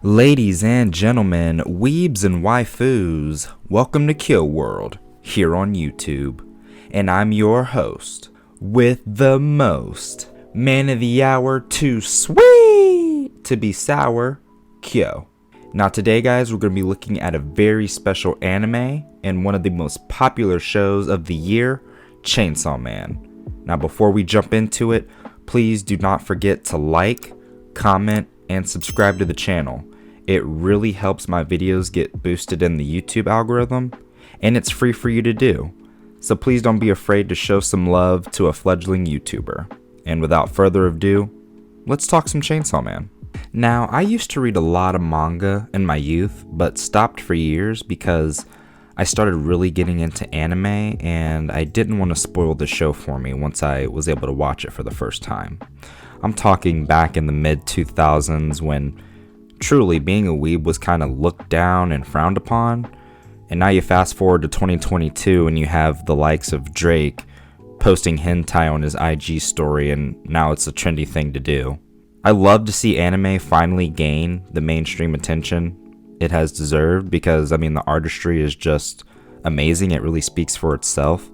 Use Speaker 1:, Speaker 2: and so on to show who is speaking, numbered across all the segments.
Speaker 1: Ladies and gentlemen, weebs and waifus, welcome to RealKyoWRLD here on YouTube. And I'm your host, with the most, man of the hour, too sweet to be sour, Kyo. Now today guys, we're going to be looking at a very special anime and one of the most popular shows of the year, Chainsaw Man. Now before we jump into it, please do not forget to like, comment, and subscribe to the channel. It really helps my videos get boosted in the YouTube algorithm, and it's free for you to do. So please don't be afraid to show some love to a fledgling YouTuber. And without further ado, let's talk some Chainsaw Man. Now, I used to read a lot of manga in my youth, but stopped for years because I started really getting into anime and I didn't want to spoil the show for me once I was able to watch it for the first time. I'm talking back in the mid-2000s when truly being a weeb was kind of looked down and frowned upon, and now you fast forward to 2022 and you have the likes of Drake posting hentai on his IG story, and now it's a trendy thing to do. I love to see anime finally gain the mainstream attention it has deserved because, the artistry is just amazing. It really speaks for itself.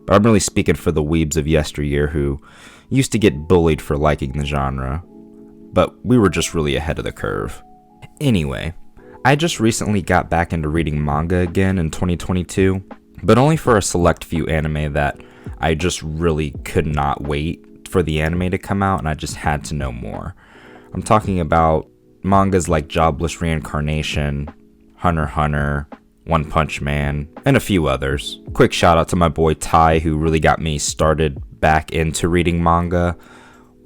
Speaker 1: But I'm really speaking for the weebs of yesteryear who used to get bullied for liking the genre, but we were just really ahead of the curve. Anyway, I just recently got back into reading manga again in 2022, but only for a select few anime that I just really could not wait for the anime to come out and I just had to know more. I'm talking about mangas like Jobless Reincarnation, Hunter x Hunter, One Punch Man, and a few others. Quick shout out to my boy Ty who really got me started back into reading manga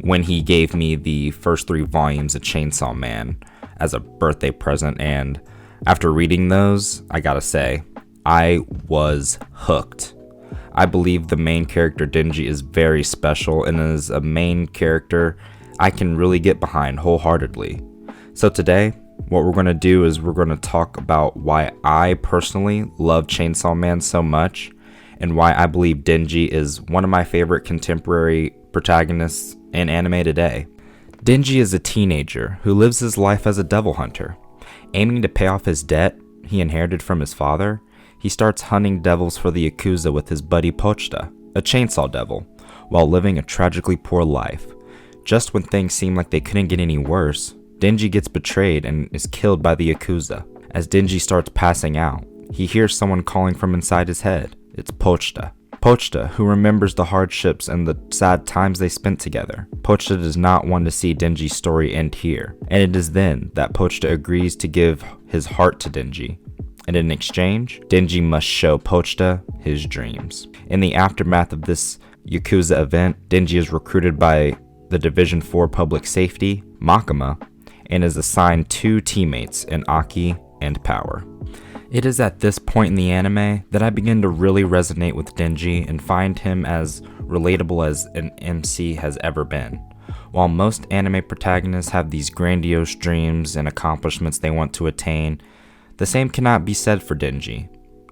Speaker 1: when he gave me the first 3 volumes of Chainsaw Man as a birthday present, and after reading those, I gotta say, I was hooked. I believe the main character Denji is very special, and as a main character, I can really get behind wholeheartedly. So today, what we're gonna do is we're gonna talk about why I personally love Chainsaw Man so much, and why I believe Denji is one of my favorite contemporary protagonists in anime today. Denji is a teenager who lives his life as a devil hunter. Aiming to pay off his debt he inherited from his father, he starts hunting devils for the Yakuza with his buddy Pochita, a chainsaw devil, while living a tragically poor life. Just when things seem like they couldn't get any worse, Denji gets betrayed and is killed by the Yakuza. As Denji starts passing out, he hears someone calling from inside his head. It's Pochita. Pochita, who remembers the hardships and the sad times they spent together. Pochita does not want to see Denji's story end here, and it is then that Pochita agrees to give his heart to Denji. And in exchange, Denji must show Pochita his dreams. In the aftermath of this Yakuza event, Denji is recruited by the Division 4 Public Safety, Makima, and is assigned 2 teammates in Aki and Power. It is at this point in the anime that I begin to really resonate with Denji and find him as relatable as an MC has ever been. While most anime protagonists have these grandiose dreams and accomplishments they want to attain, the same cannot be said for Denji.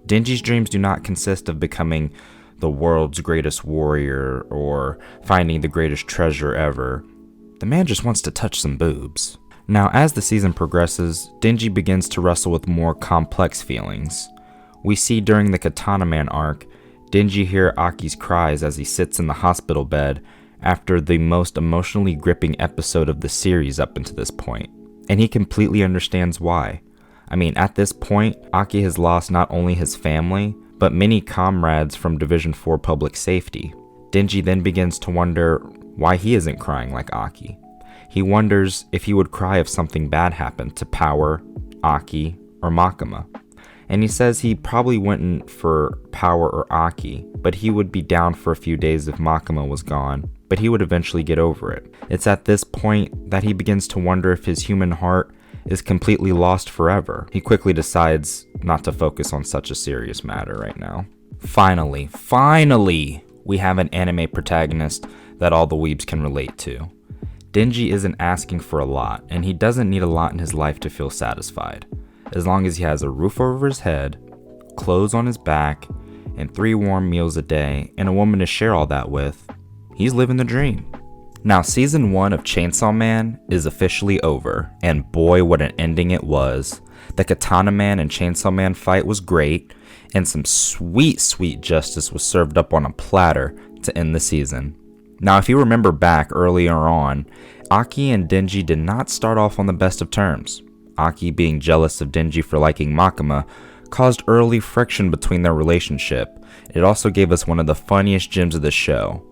Speaker 1: Denji's dreams do not consist of becoming the world's greatest warrior or finding the greatest treasure ever. The man just wants to touch some boobs. Now, as the season progresses, Denji begins to wrestle with more complex feelings. We see during the Katana Man arc, Denji hear Aki's cries as he sits in the hospital bed after the most emotionally gripping episode of the series up until this point. And he completely understands why. At this point, Aki has lost not only his family, but many comrades from Division 4 Public Safety. Denji then begins to wonder why he isn't crying like Aki. He wonders if he would cry if something bad happened to Power, Aki, or Makima. And he says he probably wouldn't for Power or Aki, but he would be down for a few days if Makima was gone, but he would eventually get over it. It's at this point that he begins to wonder if his human heart is completely lost forever. He quickly decides not to focus on such a serious matter right now. Finally, we have an anime protagonist that all the weebs can relate to. Denji isn't asking for a lot, and he doesn't need a lot in his life to feel satisfied. As long as he has a roof over his head, clothes on his back, and 3 warm meals a day, and a woman to share all that with, he's living the dream. Now, season 1 of Chainsaw Man is officially over, and boy, what an ending it was. The Katana Man and Chainsaw Man fight was great, and some sweet justice was served up on a platter to end the season. Now, if you remember back earlier on, Aki and Denji did not start off on the best of terms. Aki, being jealous of Denji for liking Makima, caused early friction between their relationship. It also gave us one of the funniest gems of the show,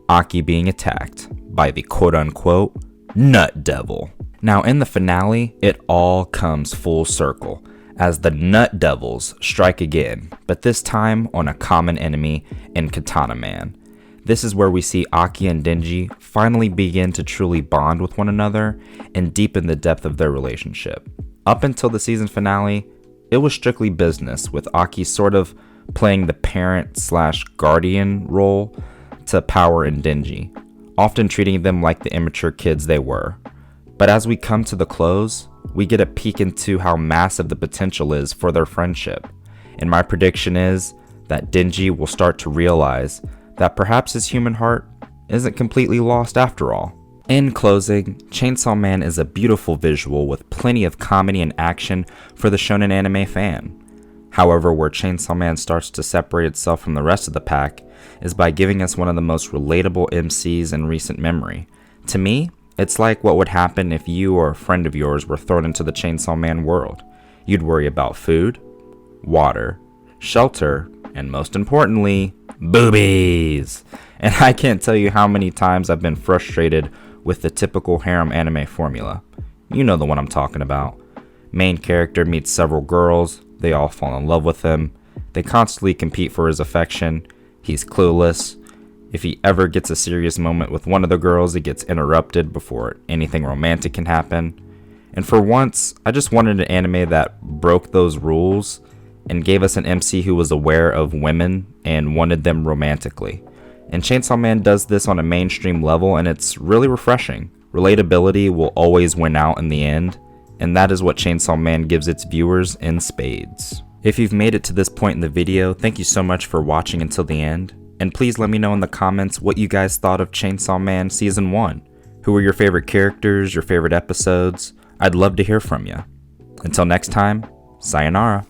Speaker 1: Aki being attacked by the quote-unquote Nut Devil. Now in the finale, it all comes full circle as the Nut Devils strike again, but this time on a common enemy in Katana Man. This is where we see Aki and Denji finally begin to truly bond with one another and deepen the depth of their relationship. Up until the season finale, it was strictly business, with Aki sort of playing the parent/guardian role to Power and Denji, often treating them like the immature kids they were. But as we come to the close, we get a peek into how massive the potential is for their friendship. And my prediction is that Denji will start to realize that perhaps his human heart isn't completely lost after all. In closing, Chainsaw Man is a beautiful visual with plenty of comedy and action for the shonen anime fan. However, where Chainsaw Man starts to separate itself from the rest of the pack is by giving us one of the most relatable MCs in recent memory. To me, it's like what would happen if you or a friend of yours were thrown into the Chainsaw Man world. You'd worry about food, water, shelter, and most importantly, boobies. And I can't tell you how many times I've been frustrated with the typical harem anime formula. You know the one I'm talking about. Main character meets several girls, they all fall in love with him, they constantly compete for his affection, he's clueless. If he ever gets a serious moment with one of the girls, it gets interrupted before anything romantic can happen. And for once, I just wanted an anime that broke those rules and gave us an MC who was aware of women and wanted them romantically. And Chainsaw Man does this on a mainstream level, and it's really refreshing. Relatability will always win out in the end, and that is what Chainsaw Man gives its viewers in spades. If you've made it to this point in the video, thank you so much for watching until the end, and please let me know in the comments what you guys thought of Chainsaw Man Season 1. Who were your favorite characters, your favorite episodes? I'd love to hear from you. Until next time, sayonara.